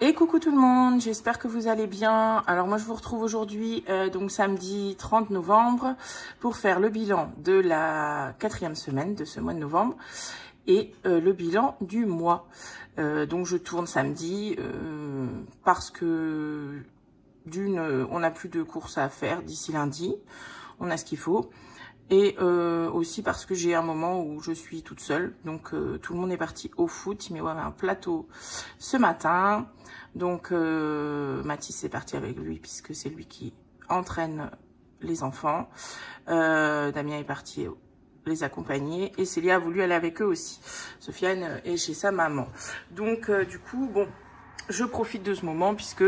Et coucou tout le monde, j'espère que vous allez bien. Alors moi je vous retrouve aujourd'hui, donc samedi 30 novembre, pour faire le bilan de la 4e semaine de ce mois de novembre et le bilan du mois. Donc je tourne samedi parce que on n'a plus de courses à faire d'ici lundi, on a ce qu'il faut. Et aussi parce que j'ai un moment où je suis toute seule. Donc tout le monde est parti au foot. Il m'y avait un plateau ce matin. Donc Mathis est parti avec lui puisque c'est lui qui entraîne les enfants. Damien est parti les accompagner. Et Célia a voulu aller avec eux aussi. Sofiane est chez sa maman. Donc du coup, bon, je profite de ce moment puisque...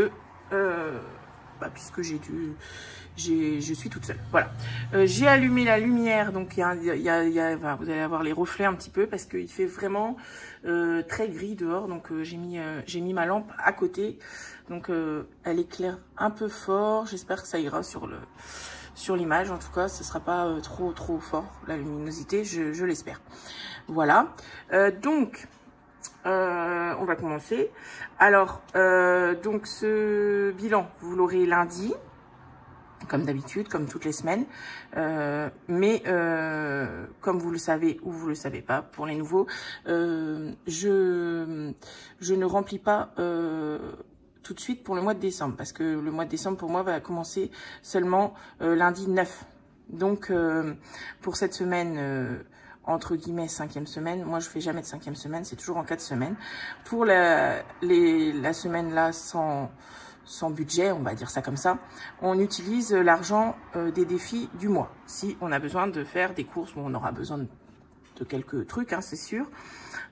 puisque je suis toute seule. Voilà. J'ai allumé la lumière, donc vous allez avoir les reflets un petit peu parce qu'il fait vraiment très gris dehors. Donc j'ai mis ma lampe à côté. Donc elle éclaire un peu fort. J'espère que ça ira sur l'image. En tout cas, ce sera pas trop fort la luminosité. Je l'espère. Voilà. Donc on va commencer. Alors, donc ce bilan, vous l'aurez lundi, comme d'habitude, comme toutes les semaines. Mais comme vous le savez ou vous le savez pas, pour les nouveaux, je ne remplis pas tout de suite pour le mois de décembre, parce que le mois de décembre pour moi va commencer seulement lundi 9. Donc pour cette semaine... entre guillemets 5e semaine, moi je fais jamais de 5e semaine, c'est toujours en 4 semaines. Pour la semaine là sans budget, on va dire ça comme ça, on utilise l'argent des défis du mois. Si on a besoin de faire des courses, bon, on aura besoin de quelques trucs, hein, c'est sûr.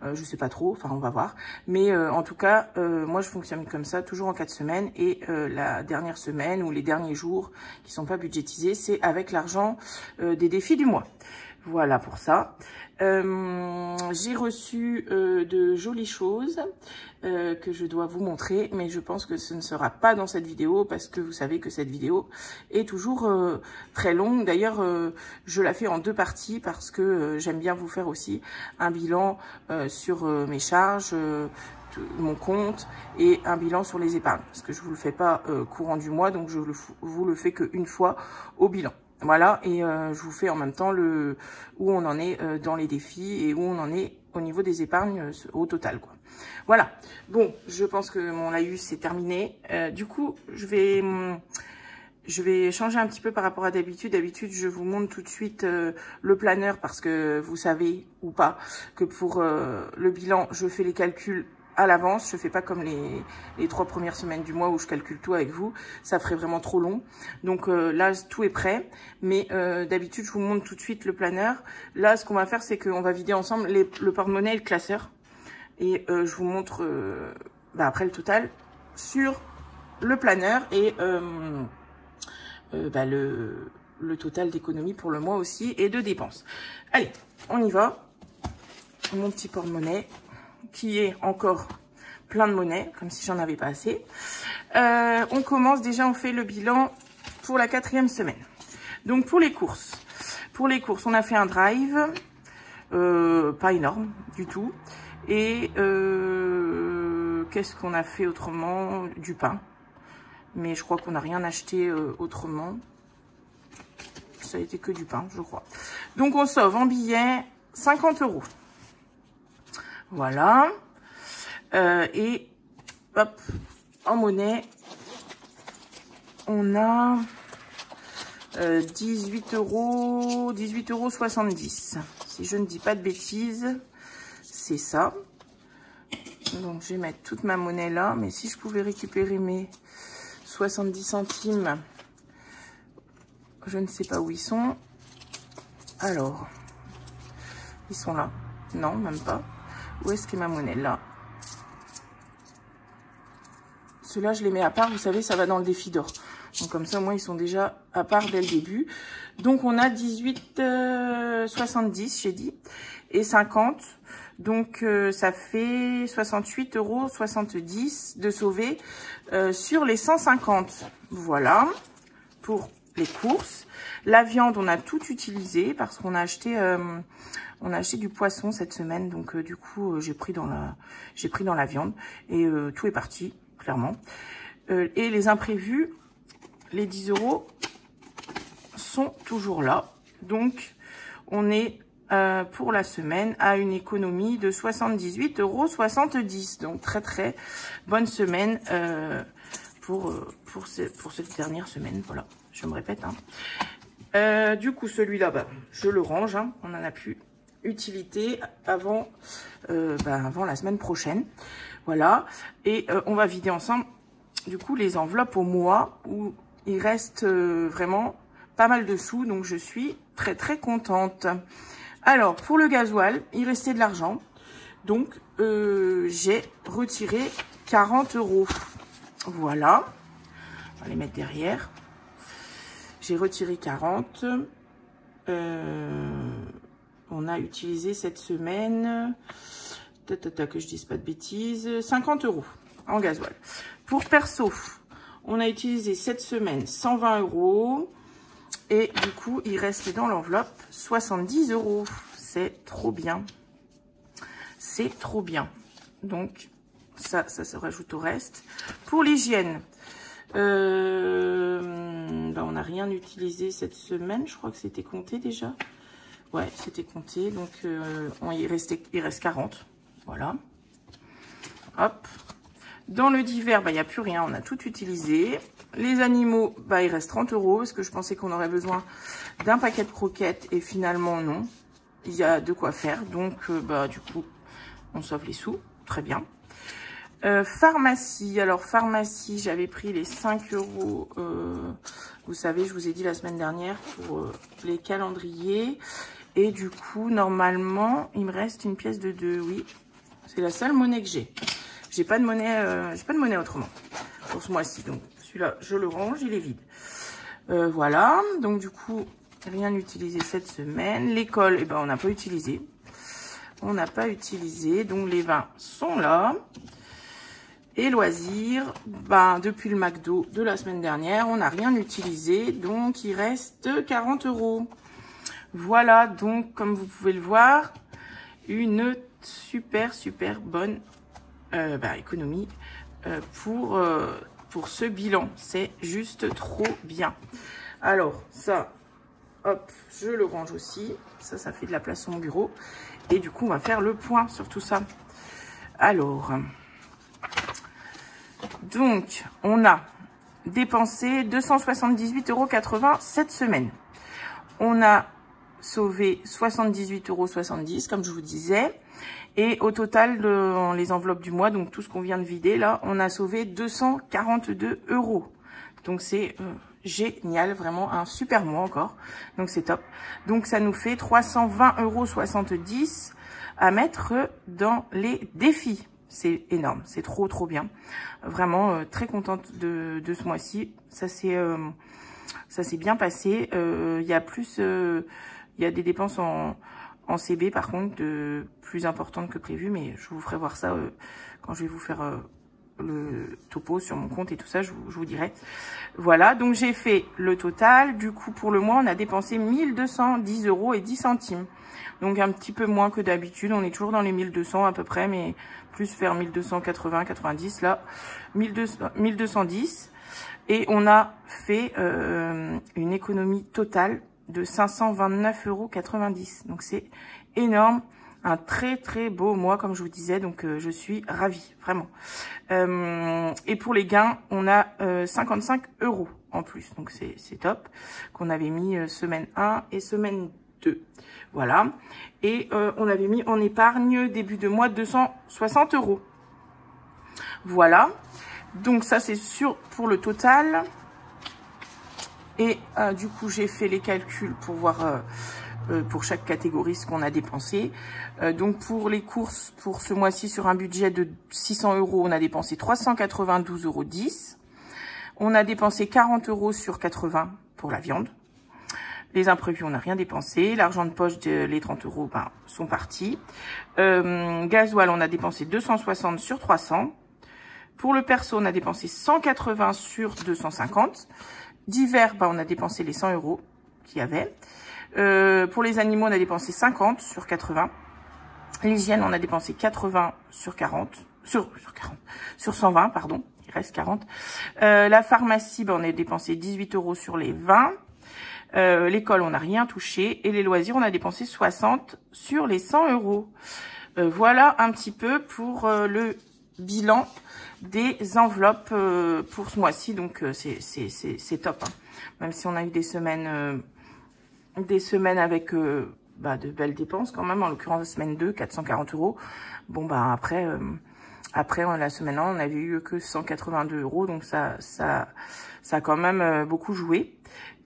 Je sais pas trop, enfin on va voir. Mais en tout cas, moi je fonctionne comme ça, toujours en 4 semaines. Et la dernière semaine ou les derniers jours qui sont pas budgétisés, c'est avec l'argent des défis du mois. Voilà pour ça. J'ai reçu de jolies choses que je dois vous montrer, mais je pense que ce ne sera pas dans cette vidéo parce que vous savez que cette vidéo est toujours très longue. D'ailleurs, je la fais en 2 parties parce que j'aime bien vous faire aussi un bilan sur mes charges, mon compte et un bilan sur les épargnes parce que je vous le fais pas courant du mois, donc je vous le fais qu'une fois au bilan. Voilà, et je vous fais en même temps où on en est dans les défis et où on en est au niveau des épargnes au total, quoi. Voilà, bon, je pense que mon laïus c'est terminé. Du coup, je vais changer un petit peu par rapport à d'habitude. D'habitude, je vous montre tout de suite le planeur parce que vous savez ou pas que pour le bilan, je fais les calculs à l'avance. Je fais pas comme les 3 premières semaines du mois où je calcule tout avec vous, ça ferait vraiment trop long. Donc là tout est prêt, mais d'habitude je vous montre tout de suite le planeur. Là ce qu'on va faire, c'est qu'on va vider ensemble le porte-monnaie et le classeur, et je vous montre après le total sur le planeur et le total d'économie pour le mois aussi et de dépenses. Allez, on y va. Mon petit porte-monnaie qui est encore plein de monnaie, comme si j'en avais pas assez. On commence déjà, on fait le bilan pour la 4e semaine. Donc pour les courses, on a fait un drive, pas énorme du tout. Et qu'est-ce qu'on a fait autrement? Du pain. Mais je crois qu'on n'a rien acheté autrement. Ça a été que du pain, je crois. Donc on sauve en billets 50 €. Voilà. Et hop, en monnaie, on a 18,70 €. Si je ne dis pas de bêtises, c'est ça. Donc je vais mettre toute ma monnaie là. Mais si je pouvais récupérer mes 70 centimes, je ne sais pas où ils sont. Alors, ils sont là. Non, même pas. Où est-ce que ma monnaie? Là. Ceux-là, je les mets à part. Vous savez, ça va dans le défi d'or. Donc, comme ça, au moins, ils sont déjà à part dès le début. Donc, on a 18,70, j'ai dit. Et 50. Donc, ça fait 68,70 € de sauver sur les 150. Voilà. Pour les courses. La viande, on a tout utilisé parce qu'on a acheté du poisson cette semaine. Donc, du coup, j'ai pris dans la viande et tout est parti, clairement. Et les imprévus, les 10 € sont toujours là. Donc, on est pour la semaine à une économie de 78,70 €. Donc, très, très bonne semaine pour cette dernière semaine. Voilà, je me répète. Hein. Du coup, celui-là, bah, je le range. Hein. On en a plus utilité avant la semaine prochaine. Voilà. Et on va vider ensemble, du coup, les enveloppes au mois où il reste vraiment pas mal de sous. Donc, je suis très, très contente. Alors, pour le gasoil, il restait de l'argent. Donc, j'ai retiré 40 €. Voilà. On va les mettre derrière. J'ai retiré 40. On a utilisé cette semaine, que je dise pas de bêtises, 50 € en gasoil. Pour perso, on a utilisé cette semaine 120 €. Et du coup, il reste dans l'enveloppe 70 €. C'est trop bien. C'est trop bien. Donc, ça se rajoute au reste. Pour l'hygiène, on n'a rien utilisé cette semaine. Je crois que c'était compté déjà. Ouais, c'était compté. Donc, il reste 40. Voilà. Hop. Dans le divers, il n'y a plus rien. On a tout utilisé. Les animaux, il reste 30 € parce que je pensais qu'on aurait besoin d'un paquet de croquettes et finalement non. Il y a de quoi faire. Donc, du coup, on sauve les sous. Très bien. Pharmacie. Alors, pharmacie, j'avais pris les 5 €. Vous savez, je vous ai dit la semaine dernière pour les calendriers. Et du coup, normalement, il me reste une pièce de 2. Oui, c'est la seule monnaie que j'ai. J'ai pas de monnaie autrement pour ce mois-ci. Donc, celui-là, je le range, il est vide. Voilà. Donc, du coup, rien utilisé cette semaine. L'école, on n'a pas utilisé. On n'a pas utilisé. Donc, les vins sont là. Et loisirs, depuis le McDo de la semaine dernière, on n'a rien utilisé. Donc, il reste 40 €. Voilà. Donc, comme vous pouvez le voir, une super, super bonne économie pour ce bilan. C'est juste trop bien. Alors, ça, hop, je le range aussi. Ça fait de la place sur mon bureau. Et du coup, on va faire le point sur tout ça. Alors, donc, on a dépensé 278,80 € cette semaine. On a sauvé 78,70 € comme je vous disais. Et au total, dans les enveloppes du mois, donc tout ce qu'on vient de vider, là, on a sauvé 242 €. Donc, c'est génial, vraiment un super mois encore. Donc, c'est top. Donc, ça nous fait 320,70 € à mettre dans les défis. C'est énorme, c'est trop, trop bien. Vraiment très contente de ce mois-ci. Ça s'est bien passé. Il y a des dépenses en CB par contre plus importantes que prévu, mais je vous ferai voir ça quand je vais vous faire le topo sur mon compte et tout ça, je vous dirai. Voilà, donc j'ai fait le total. Du coup, pour le mois, on a dépensé 1210,10 €. Donc un petit peu moins que d'habitude. On est toujours dans les 1200 à peu près, mais plus vers 1280, 90. Là, 1210. Et on a fait une économie totale de 529,90 €. Donc c'est énorme. Un très très beau mois, comme je vous disais. Donc je suis ravie, vraiment. Et pour les gains, on a 55 € en plus. Donc c'est top. Qu'on avait mis semaine 1 et semaine 2. Voilà. Et on avait mis en épargne début de mois 260 €. Voilà. Donc ça c'est sûr pour le total. Et du coup j'ai fait les calculs pour voir pour chaque catégorie ce qu'on a dépensé. Donc pour les courses pour ce mois-ci sur un budget de 600 €, on a dépensé 392,10 €. On a dépensé 40 € sur 80 pour la viande. Les imprévus, on n'a rien dépensé. L'argent de poche, les 30 € sont partis. Gasoil, on a dépensé 260 sur 300. Pour le perso, on a dépensé 180 sur 250. Divers, bah, on a dépensé les 100 € qu'il y avait. Pour les animaux, on a dépensé 50 sur 80. L'hygiène, on a dépensé 80 sur 40. Sur 120, pardon. Il reste 40. La pharmacie, bah, on a dépensé 18 € sur les 20. L'école, on n'a rien touché. Et les loisirs, on a dépensé 60 sur les 100 €. Voilà un petit peu pour le bilan des enveloppes pour ce mois-ci. Donc, c'est top. Hein. Même si on a eu des semaines avec bah, de belles dépenses quand même. En l'occurrence, la semaine 2, 440 €. Bon, bah après la semaine 1, on n'avait eu que 182 €. Donc, ça a quand même beaucoup joué.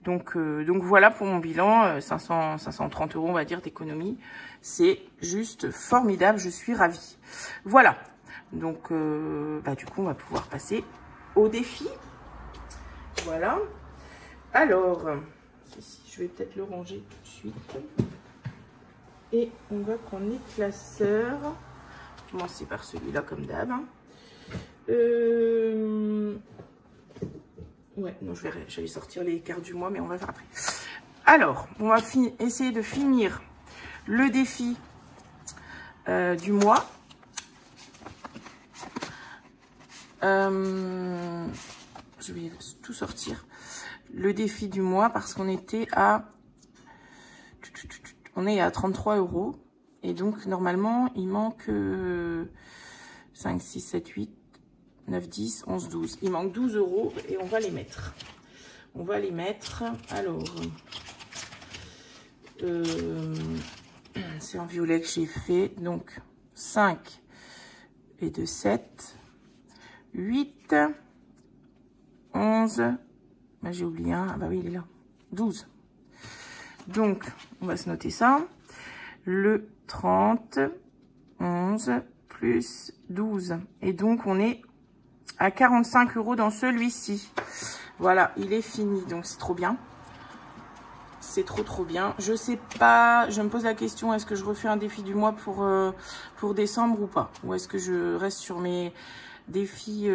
Donc voilà pour mon bilan, 530 €, on va dire, d'économie. C'est juste formidable, je suis ravie. Voilà. Donc, bah, du coup, on va pouvoir passer au défi. Voilà. Alors, ceci, je vais peut-être le ranger tout de suite. Et on va prendre les classeurs. On va commencer par celui-là, comme d'hab. Ouais, non, j'allais sortir les cartes du mois, mais on va faire après. Alors, on va essayer de finir le défi du mois. Je vais tout sortir. Le défi du mois, parce qu'on était à... On est à 33 €. Et donc, normalement, il manque 5, 6, 7, 8... 9, 10, 11, 12. Il manque 12 € et on va les mettre. On va les mettre. Alors, c'est en violet que j'ai fait. Donc, 5 et 2, 7. 8. 11. Bah, j'ai oublié un. Ah bah oui, il est là. 12. Donc, on va se noter ça. Le 30. 11 plus 12. Et donc, on est à 45 € dans celui-ci. Voilà, il est fini. Donc, c'est trop bien. C'est trop bien. Je sais pas, je me pose la question, est-ce que je refais un défi du mois pour décembre ou pas? Ou est-ce que je reste sur mes défis,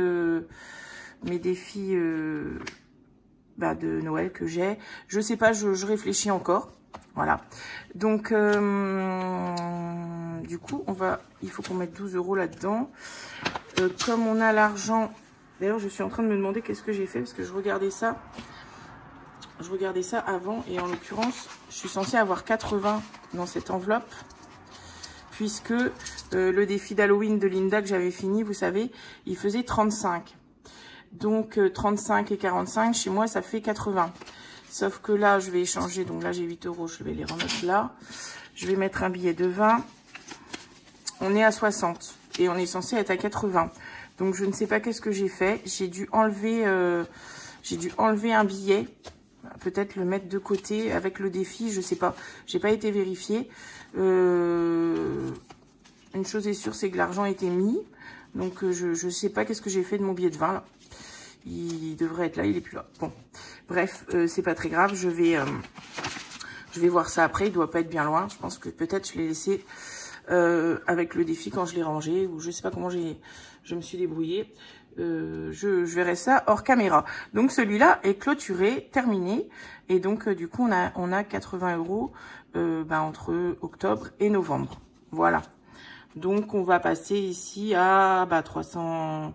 bah, de Noël que j'ai? Je sais pas, je réfléchis encore. Voilà. Donc, du coup, il faut qu'on mette 12 € là-dedans. Comme on a l'argent, d'ailleurs, je suis en train de me demander qu'est-ce que j'ai fait, parce que je regardais ça avant, et en l'occurrence, je suis censée avoir 80 dans cette enveloppe, puisque le défi d'Halloween de Linda que j'avais fini, vous savez, il faisait 35. Donc, 35 et 45, chez moi, ça fait 80. Sauf que là, je vais échanger, donc là, j'ai 8 €, je vais les remettre là. Je vais mettre un billet de 20. On est à 60. Et on est censé être à 80. Donc, je ne sais pas qu'est-ce que j'ai fait. J'ai dû enlever un billet. Peut-être le mettre de côté avec le défi. Je sais pas. J'ai pas été vérifiée. Une chose est sûre, c'est que l'argent a été mis. Donc, je sais pas qu'est-ce que j'ai fait de mon billet de 20, là. Il devrait être là. Il est plus là. Bon. Bref, c'est pas très grave. Je vais voir ça après. Il doit pas être bien loin. Je pense que peut-être je l'ai laissé... avec le défi quand je l'ai rangé, ou je sais pas comment je me suis débrouillée. Je verrai ça hors caméra. Donc celui-là est clôturé, terminé, et donc du coup on a 80 € bah, entre octobre et novembre. Voilà. Donc on va passer ici à 300,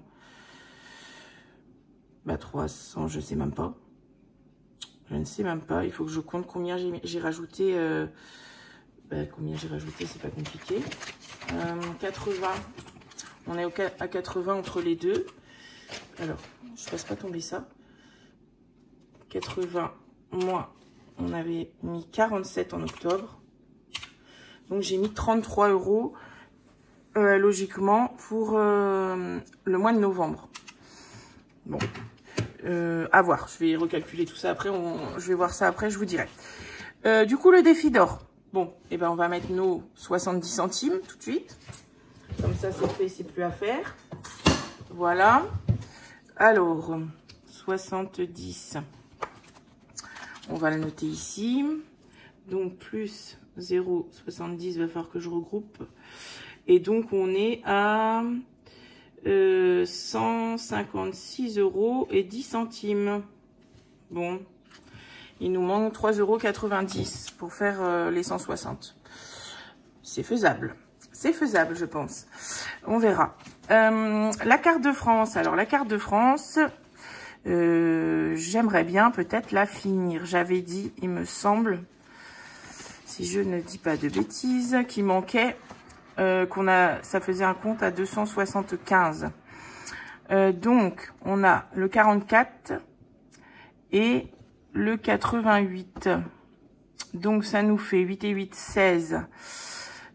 je sais même pas. Je ne sais même pas. Il faut que je compte combien j'ai rajouté. Combien j'ai rajouté, c'est pas compliqué. 80. On est à 80 entre les deux. Alors, je ne fasse pas tomber ça. 80 moins, on avait mis 47 en octobre. Donc, j'ai mis 33 € logiquement pour le mois de novembre. Bon, à voir. Je vais recalculer tout ça après. Je vais voir ça après, je vous dirai. Du coup, le défi d'or. Bon, et ben on va mettre nos 70 centimes tout de suite. Comme ça, c'est fait, c'est plus à faire. Voilà. Alors, 70. On va le noter ici. Donc, plus 0,70, il va falloir que je regroupe. Et donc, on est à 156 € et 10 centimes. Bon, il nous manque 3,90 € pour faire les 160. C'est faisable. C'est faisable, je pense. On verra. La carte de France. Alors, la carte de France, j'aimerais bien peut-être la finir. J'avais dit, il me semble, si je ne dis pas de bêtises, qu'il manquait, ça faisait un compte à 275. Donc, on a le 44 et le 88. Donc, ça nous fait 8 et 8, 16.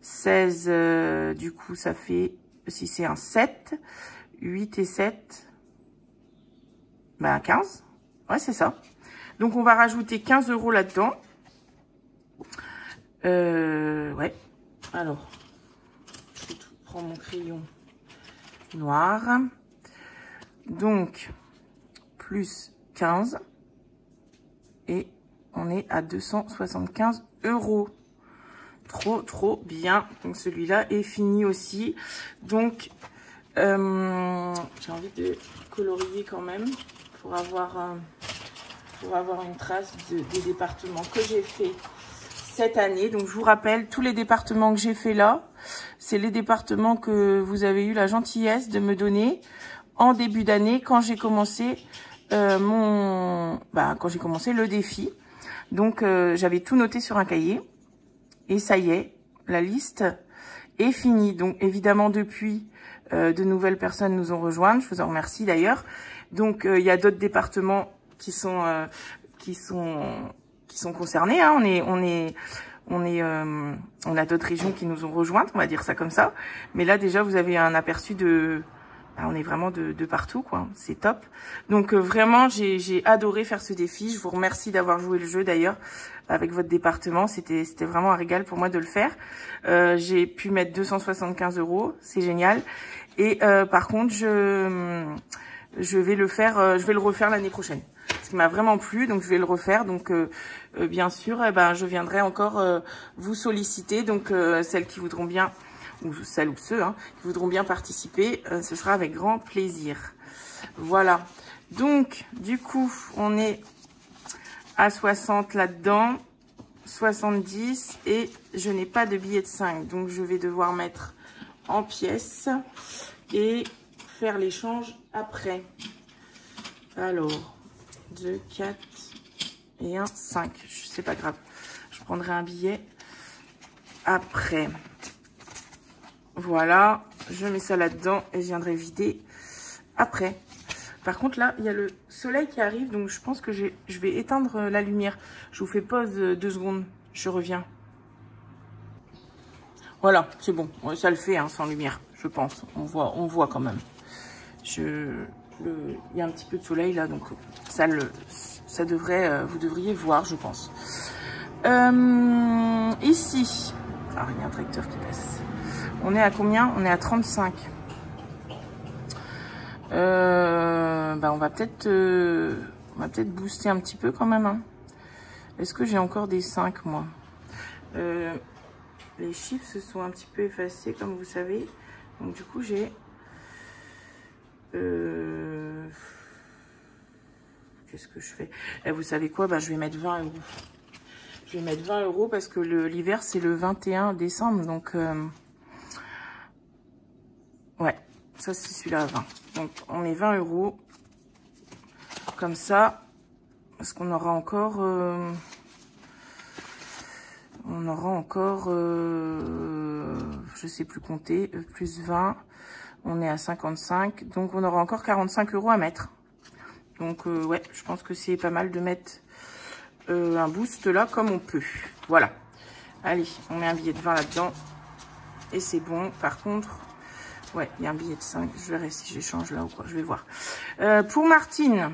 16, du coup, ça fait, si c'est un 7, 8 et 7, ben 15. Ouais, c'est ça. Donc, on va rajouter 15 € là-dedans. Ouais. Alors, je prends mon crayon noir. Donc, plus 15. Et on est à 275 €. Trop bien. Donc, celui-là est fini aussi. Donc, j'ai envie de colorier quand même pour avoir une trace des départements que j'ai fait cette année. Donc, je vous rappelle, tous les départements que j'ai fait là, c'est les départements que vous avez eu la gentillesse de me donner en début d'année quand j'ai commencé quand j'ai commencé le défi. Donc, j'avais tout noté sur un cahier. Et ça y est, la liste est finie. Donc, évidemment, depuis, de nouvelles personnes nous ont rejointes. Je vous en remercie d'ailleurs. Donc, il y a d'autres départements qui sont concernés. Hein. On a d'autres régions qui nous ont rejointes, on va dire ça comme ça. Mais là, déjà, vous avez un aperçu de... on est vraiment de partout, quoi. C'est top. Donc, vraiment, j'ai adoré faire ce défi. Je vous remercie d'avoir joué le jeu, d'ailleurs, avec votre département. C'était vraiment un régal pour moi de le faire. J'ai pu mettre 275 €. C'est génial. Et par contre, je vais le refaire l'année prochaine. Ce qui m'a vraiment plu, donc je vais le refaire. Donc, bien sûr, je viendrai encore vous solliciter. Donc, celles qui voudront bien... ou celles ou ceux qui voudront bien participer, ce sera avec grand plaisir. Voilà. Donc, du coup, on est à 60 là-dedans, 70, et je n'ai pas de billet de 5. Donc, je vais devoir mettre en pièces et faire l'échange après. Alors, 2, 4 et 1, 5. C'est pas grave. Je prendrai un billet après. Voilà, je mets ça là-dedans et je viendrai vider après. Par contre, là, il y a le soleil qui arrive, donc je pense que je vais éteindre la lumière. Je vous fais pause 2 secondes, je reviens. Voilà, c'est bon, ça le fait sans lumière, je pense. On voit quand même. Il y a un petit peu de soleil là, donc ça devrait, vous devriez voir, je pense. Ici, alors il y a un tracteur qui passe. On est à combien? On est à 35. On va peut-être booster un petit peu quand même. Hein. Est-ce que j'ai encore des 5 moi? Les chiffres se sont un petit peu effacés comme vous savez. Donc du coup j'ai... Qu'est-ce que je fais? Vous savez quoi? Je vais mettre 20 €. Je vais mettre 20 € parce que l'hiver c'est le 21 décembre. Donc... ouais, ça c'est celui-là à 20. Donc on est 20 €. Comme ça, parce qu'on aura encore... je sais plus compter, plus 20, on est à 55. Donc on aura encore 45 € à mettre. Donc ouais, je pense que c'est pas mal de mettre un boost là comme on peut. Voilà. Allez, on met un billet de 20 là-dedans. Et c'est bon. Par contre... ouais, il y a un billet de 5. Je verrai si j'échange là ou quoi. Je vais voir. Pour Martine.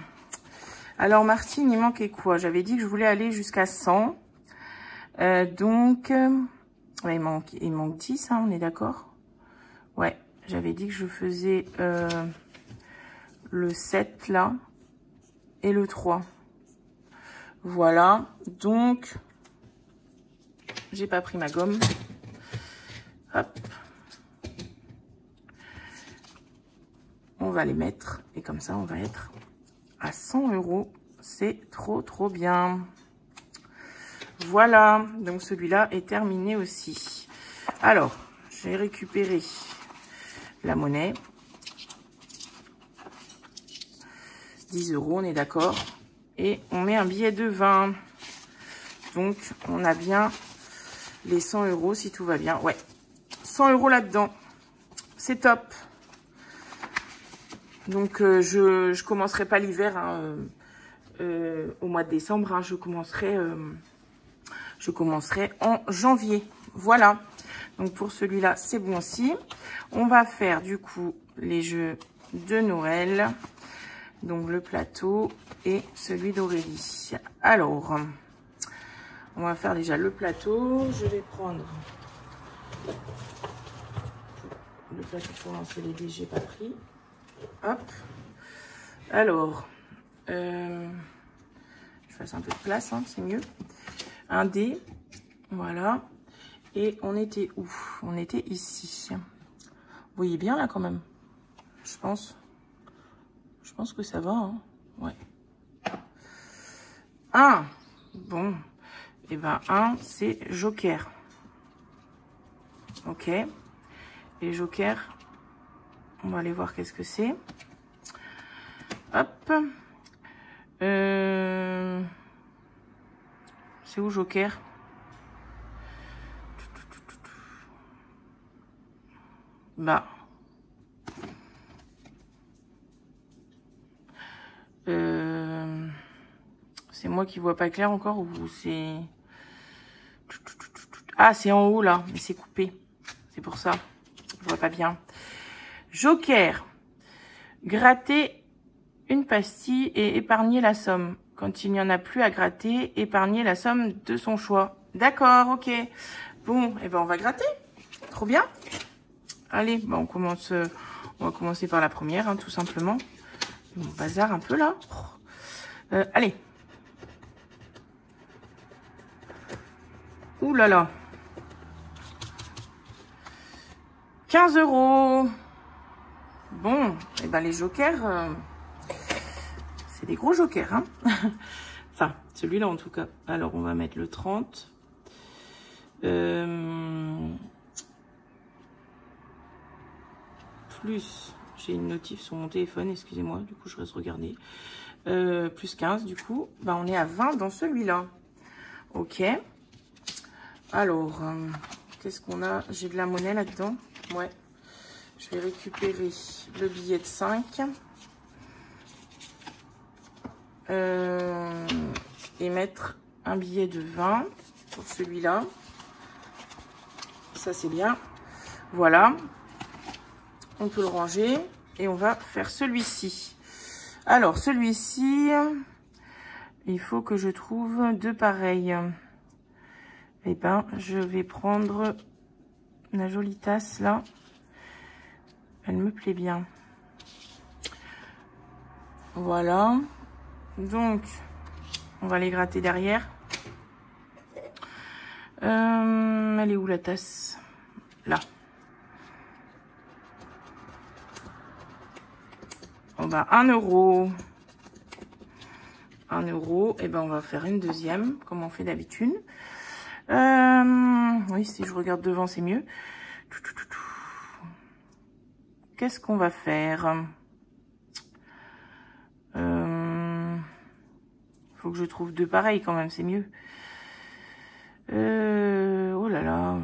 Alors, Martine, il manquait quoi? J'avais dit que je voulais aller jusqu'à 100. Ouais, il manque 10, on est d'accord? Ouais, j'avais dit que je faisais le 7 là. Et le 3. Voilà. Donc, j'ai pas pris ma gomme. Hop. On va les mettre et comme ça on va être à 100 € c'est trop bien. Voilà, donc celui-là est terminé aussi. Alors, j'ai récupéré la monnaie. 10 €, on est d'accord. Et on met un billet de 20. Donc, on a bien les 100 € si tout va bien. Ouais, 100 € là-dedans. C'est top. Donc, je commencerai pas l'hiver hein, au mois de décembre. Hein, je commencerai en janvier. Voilà. Donc, pour celui-là, c'est bon aussi. On va faire, du coup, les jeux de Noël. Donc, le plateau et celui d'Aurélie. Alors, on va faire déjà le plateau. Je vais prendre le plateau pour lancer les dés, j'ai pas pris. Hop. Alors, je fasse un peu de place, hein, c'est mieux. Un dé, voilà. Et on était où? On était ici. Vous voyez bien là quand même, je pense. Je pense que ça va, hein. Ouais. 1. Bon. Et ben 1, c'est Joker. Ok. Et Joker, on va aller voir qu'est-ce que c'est. Hop. C'est où Joker? Bah. C'est moi qui vois pas clair encore ou c'est... Ah, c'est en haut là, mais c'est coupé. C'est pour ça. Je vois pas bien. Joker. Gratter une pastille et épargner la somme. Quand il n'y en a plus à gratter, épargner la somme de son choix. D'accord, ok. Bon, et ben on va gratter. Trop bien. Allez, ben on va commencer par la première, hein, tout simplement. On bazar un peu là. Allez. Ouh là là. 15 €. Bon, et ben les jokers, c'est des gros jokers, hein. Enfin, celui-là en tout cas. Alors, on va mettre le 30. Plus, j'ai une notif sur mon téléphone, excusez-moi, du coup je reste regarder. Plus 15, du coup, ben, on est à 20 dans celui-là. Ok. Alors, qu'est-ce qu'on a? J'ai de la monnaie là-dedans. Ouais. Je vais récupérer le billet de 5. Et mettre un billet de 20 pour celui-là. Ça, c'est bien. Voilà. On peut le ranger. Et on va faire celui-ci. Alors, celui-ci, il faut que je trouve deux pareils. Eh ben, je vais prendre la jolie tasse, là. Elle me plaît bien. Voilà. Donc, on va les gratter derrière. Elle est où la tasse? Là. On va 1 €. 1 €. Et ben, on va faire une deuxième, comme on fait d'habitude. Oui, si je regarde devant, c'est mieux. Qu'est-ce qu'on va faire? Faut que je trouve deux pareils quand même, c'est mieux. Oh là là,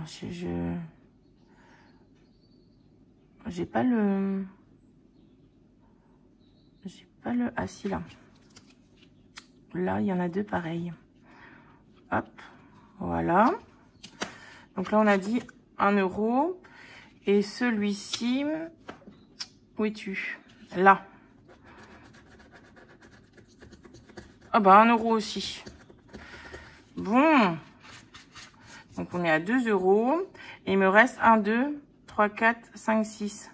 j'ai pas le... Ah si, là. Là, il y en a deux pareils. Hop, voilà. Donc là, on a dit 1 €. Et celui-ci, où es-tu? Là. Ah bah 1 € aussi. Bon. Donc on est à 2 €. Et il me reste 1, 2, 3, 4, 5, 6.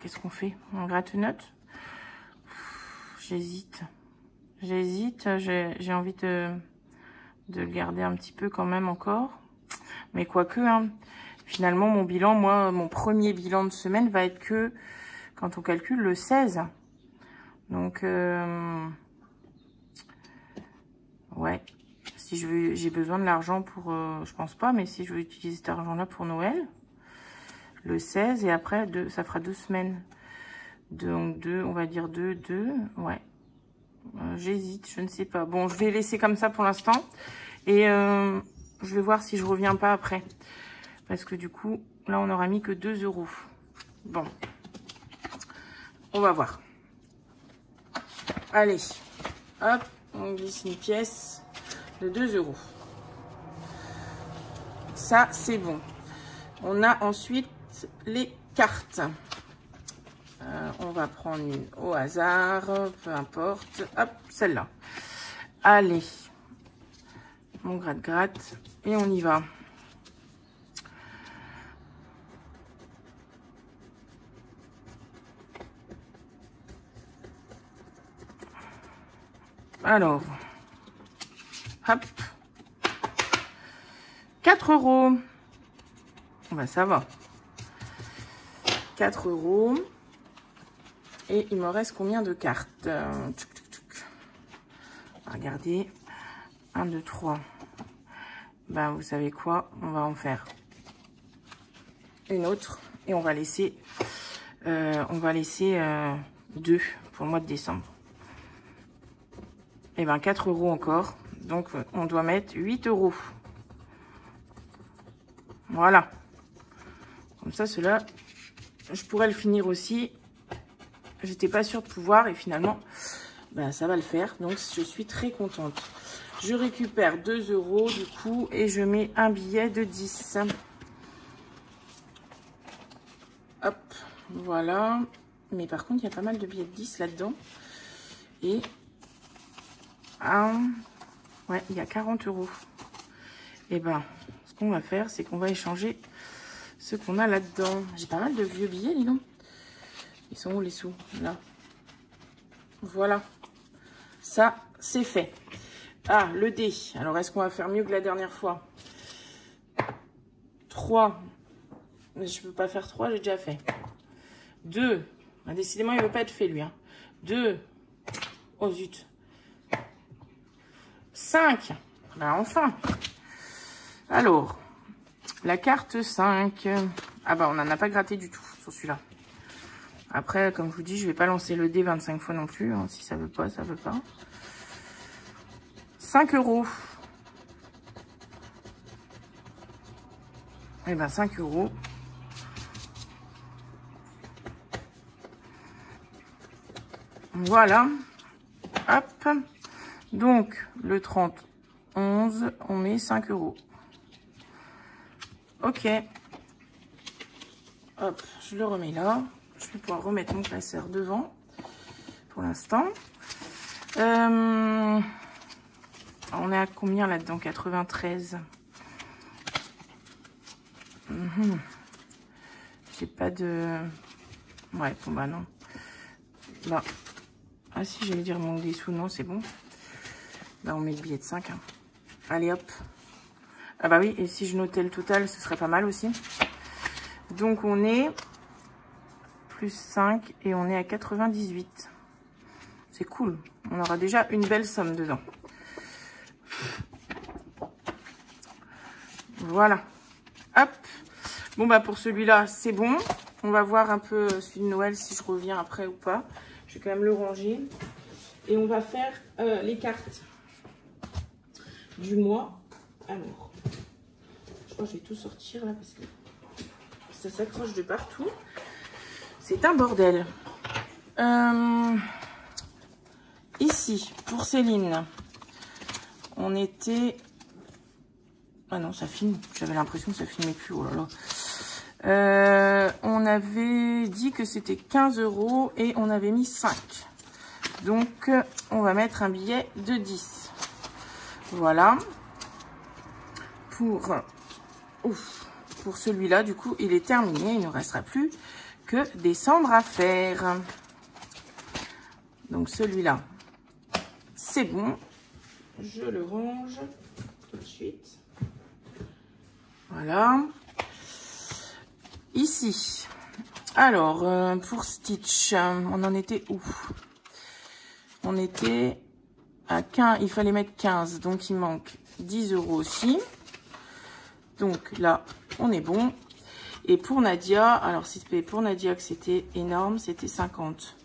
Qu'est-ce qu'on fait? On gratte-note? J'hésite. J'ai envie de le garder un petit peu quand même encore. Mais quoique, hein, finalement, mon bilan, moi, mon premier bilan de semaine va être que, quand on calcule, le 16. Donc, ouais. Si j'ai besoin de l'argent pour... je pense pas, mais si je veux utiliser cet argent-là pour Noël, le 16, et après, ça fera 2 semaines. Donc, on va dire 2, ouais. J'hésite, je ne sais pas. Bon, je vais laisser comme ça pour l'instant. Et je vais voir si je reviens pas après. Parce que du coup, là, on n'aura mis que 2 €. Bon. On va voir. Allez. Hop, on glisse une pièce de 2 €. Ça, c'est bon. On a ensuite les cartes. On va prendre une au hasard, peu importe. Hop, celle-là. Allez. On gratte et on y va. Alors, hop. 4 €. Bah, ça va. 4 €. Et il me reste combien de cartes? Regardez. 1, 2, 3. Ben, vous savez quoi? On va en faire une autre. Et on va laisser 2 pour le mois de décembre. Et ben 4 € encore. Donc, on doit mettre 8 €. Voilà. Comme ça, cela, je pourrais le finir aussi. J'étais pas sûre de pouvoir et finalement, ben, ça va le faire. Donc, je suis très contente. Je récupère 2 € du coup et je mets un billet de 10. Hop, voilà. Mais par contre, il y a pas mal de billets de 10 là-dedans. Et ouais, il y a 40 €. Et ben, ce qu'on va faire, c'est qu'on va échanger ce qu'on a là-dedans. J'ai pas mal de vieux billets, dis donc. Ils sont où les sous? Là. Voilà. Ça, c'est fait. Ah, le dé. Alors, est-ce qu'on va faire mieux que la dernière fois? 3. Mais je peux pas faire 3, j'ai déjà fait. 2. Ah, décidément, il veut pas être fait, lui. Hein. 2. Oh, zut. 5. Ben, enfin. Alors, la carte 5. Ah, bah, on n'en a pas gratté du tout sur celui-là. Après, comme je vous dis, je vais pas lancer le dé 25 fois non plus. Hein. Si ça veut pas, ça veut pas. 5 €. Eh ben 5 €. Voilà. Hop. Donc, le 30, 11, on met 5 €. Ok. Hop, je le remets là. Je vais pouvoir remettre mon classeur devant pour l'instant. On est à combien là-dedans? 93. J'ai pas de... Ouais, bon bah non. Bah. Ah si, j'allais dire mon des sous, non, c'est bon. Bah on met le billet de 5. Hein. Allez hop. Ah bah oui, et si je notais le total, ce serait pas mal aussi. Donc on est plus 5 et on est à 98. C'est cool. On aura déjà une belle somme dedans. Voilà. Hop. Bon, bah pour celui-là, c'est bon. On va voir un peu celui de Noël, si je reviens après ou pas. Je vais quand même le ranger. Et on va faire les cartes du mois. Alors, je crois que je vais tout sortir là parce que ça s'accroche de partout. C'est un bordel. Ici, pour Céline, on était... Ah non, ça filme. J'avais l'impression que ça filmait plus. Oh là là. On avait dit que c'était 15 € et on avait mis 5. Donc, on va mettre un billet de 10. Voilà. Pour celui-là, du coup, il est terminé. Il ne restera plus que décembre à faire. Donc, celui-là, c'est bon. Je le range tout de suite. Voilà. Ici. Alors, pour Stitch, on en était où? on était à 15, il fallait mettre 15, donc il manque 10 € aussi. Donc là, on est bon. Et pour Nadia, alors c'était pour Nadia que c'était énorme, c'était 50.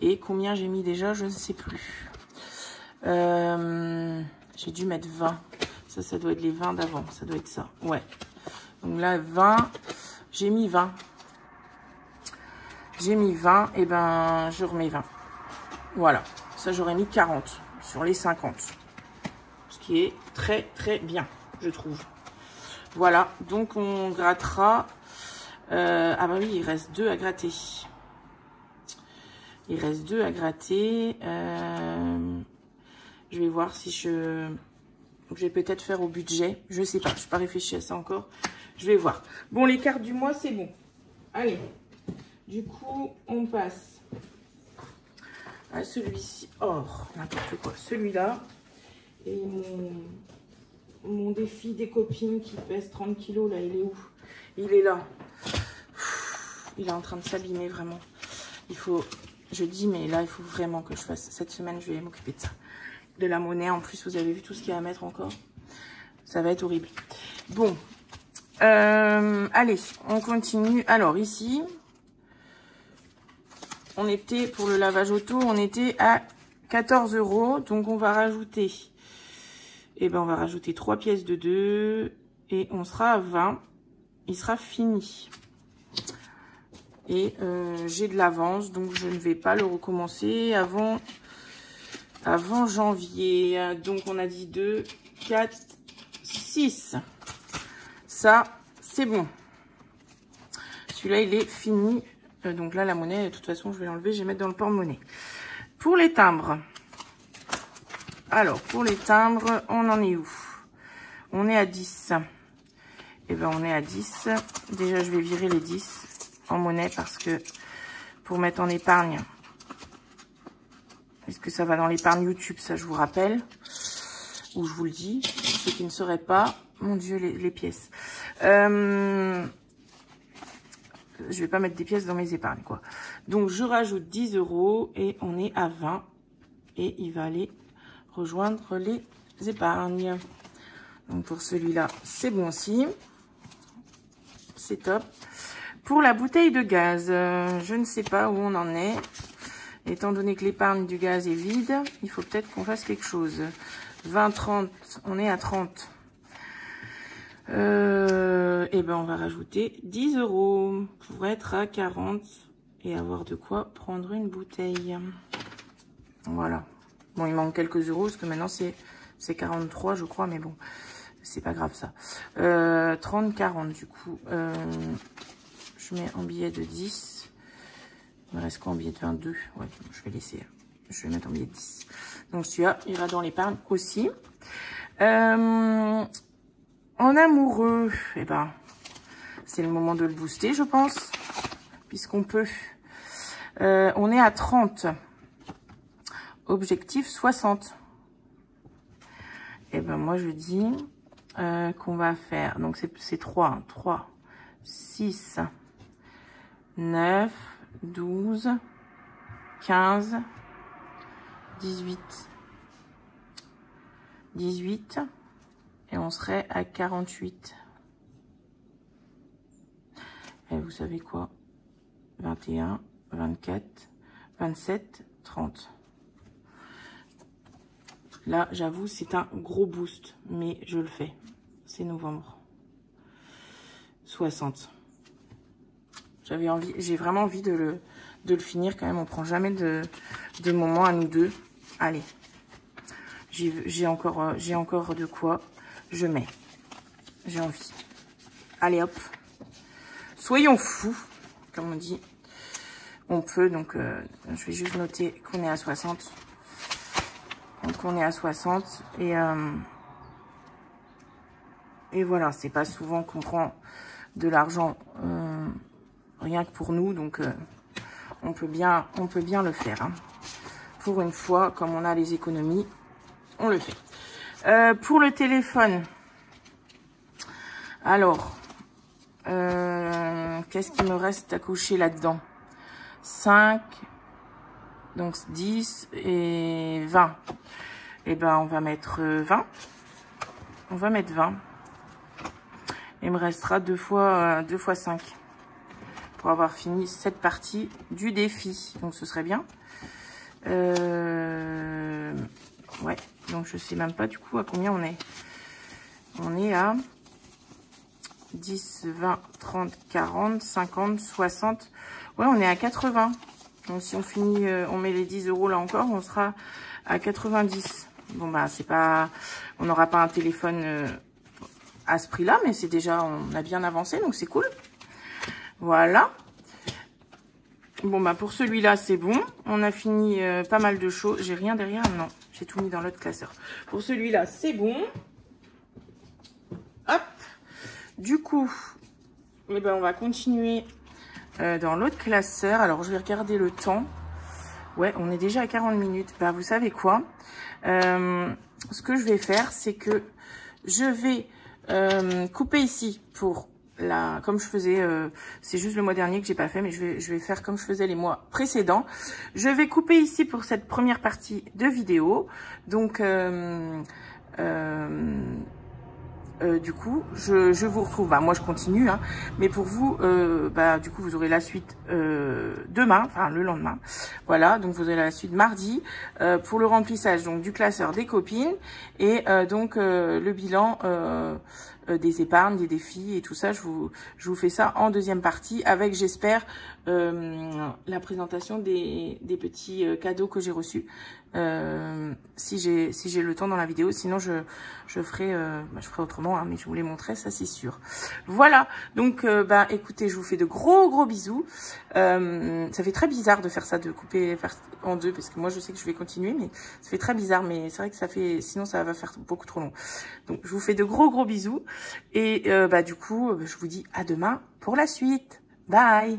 Et combien j'ai mis déjà, je ne sais plus. J'ai dû mettre 20. Ça doit être les 20 d'avant, ça doit être ça. Ouais. Donc là, 20, j'ai mis 20. J'ai mis 20, et ben je remets 20. Voilà, ça j'aurais mis 40 sur les 50. Ce qui est très très bien, je trouve. Voilà, donc on grattera. Ah bah oui, il reste 2 à gratter. Il reste 2 à gratter. Je vais voir si je vais peut-être faire au budget. Je sais pas, je n'ai pas réfléchi à ça encore. Je vais voir. Bon, les cartes du mois, c'est bon. Allez. Du coup, on passe à celui-ci. Oh, n'importe quoi. Celui-là. Et mon défi des copines qui pèse 30 kilos, là, il est où? Il est là. Il est en train de s'abîmer, vraiment. Il faut... Je dis, mais là, il faut vraiment que je fasse... Cette semaine, je vais m'occuper de ça. De la monnaie, en plus, vous avez vu tout ce qu'il y a à mettre encore. Ça va être horrible. Bon. Allez, on continue. Alors, ici... On était, pour le lavage auto, on était à 14 €. Donc, on va rajouter... Eh ben, on va rajouter 3 pièces de 2. Et on sera à 20. Il sera fini. Et j'ai de l'avance, donc je ne vais pas le recommencer avant janvier. Donc, on a dit 2, 4, 6. Ça, c'est bon. Celui-là, il est fini. Donc là, la monnaie, de toute façon, je vais l'enlever. Je vais mettre dans le porte-monnaie. Pour les timbres. Alors, pour les timbres, on en est où? On est à 10. Eh ben, on est à 10. Déjà, je vais virer les 10 en monnaie parce que pour mettre en épargne, est-ce que ça va dans l'épargne YouTube? Ça, je vous rappelle. Ou je vous le dis. Ceux qui ne sauraient pas. Mon Dieu, les pièces. Je vais pas mettre des pièces dans mes épargnes, quoi. Donc, je rajoute 10 € et on est à 20. Et il va aller rejoindre les épargnes. Donc, pour celui-là, c'est bon aussi. C'est top. Pour la bouteille de gaz, je ne sais pas où on en est. Étant donné que l'épargne du gaz est vide, il faut peut-être qu'on fasse quelque chose. 20, 30, on est à 30. Et ben on va rajouter 10 € pour être à 40 et avoir de quoi prendre une bouteille. Voilà. Bon, il manque quelques euros parce que maintenant c'est 43 je crois, mais bon, c'est pas grave ça. 30, 40 du coup. Je mets en billet de 10. Il me reste quoi en billet de 22? Ouais, je vais laisser. Je vais mettre en billet de 10. Donc celui-là ira dans l'épargne aussi. En amoureux, eh ben, c'est le moment de le booster, je pense, puisqu'on peut. On est à 30. Objectif 60. Eh ben, moi, je dis qu'on va faire. Donc, c'est 3. 3, 6, 9, 12, 15, 18. 18. Et on serait à 48. Et vous savez quoi? 21, 24, 27, 30. Là, j'avoue, c'est un gros boost. Mais je le fais. C'est novembre. 60. J'ai vraiment envie de le finir quand même. On prend jamais de moment à nous deux. Allez. J'ai encore de quoi. Je mets. J'ai envie. Allez hop. Soyons fous, comme on dit. On peut, donc je vais juste noter qu'on est à 60. Donc on est à 60. Et voilà, c'est pas souvent qu'on prend de l'argent rien que pour nous. Donc on peut bien le faire. Hein. Pour une fois, comme on a les économies, on le fait. Pour le téléphone, alors, qu'est-ce qui me reste à cocher là-dedans? 5, Donc 10 et 20. Et ben on va mettre 20. On va mettre 20. Il me restera 2 fois 5 pour avoir fini cette partie du défi. Donc ce serait bien. Ouais, donc je sais même pas du coup à combien on est. On est à 10, 20, 30, 40, 50, 60. Ouais, on est à 80. Donc si on finit, on met les 10 € là encore, on sera à 90. Bon bah c'est pas, on n'aura pas un téléphone à ce prix-là, mais c'est déjà, on a bien avancé, donc c'est cool. Voilà. Bon bah pour celui-là c'est bon. On a fini pas mal de choses. J'ai rien derrière, non. J'ai tout mis dans l'autre classeur. Pour celui-là c'est bon. Hop. Du coup, eh ben on va continuer dans l'autre classeur. Alors je vais regarder le temps. Ouais, on est déjà à 40 minutes. Bah vous savez quoi, ce que je vais faire, c'est que je vais couper ici pour la, comme je faisais, c'est juste le mois dernier que j'ai pas fait, mais je vais faire comme je faisais les mois précédents. Je vais couper ici pour cette première partie de vidéo. Donc du coup, je vous retrouve. Bah, moi, je continue, hein, mais pour vous, bah, du coup, vous aurez la suite demain, enfin le lendemain. Voilà, donc vous aurez la suite mardi pour le remplissage donc du classeur des copines et donc le bilan des épargnes, des défis et tout ça. Je vous fais ça en deuxième partie avec, j'espère, la présentation des petits cadeaux que j'ai reçus. Si j'ai le temps dans la vidéo, sinon je ferai autrement, hein, mais je vous les montrerai, ça c'est sûr. Voilà, donc bah écoutez, je vous fais de gros bisous. Ça fait très bizarre de faire ça, de couper en deux, parce que moi je sais que je vais continuer, mais ça fait très bizarre, mais c'est vrai que ça fait, sinon ça va faire beaucoup trop long. Donc je vous fais de gros bisous et bah du coup je vous dis à demain pour la suite. Bye.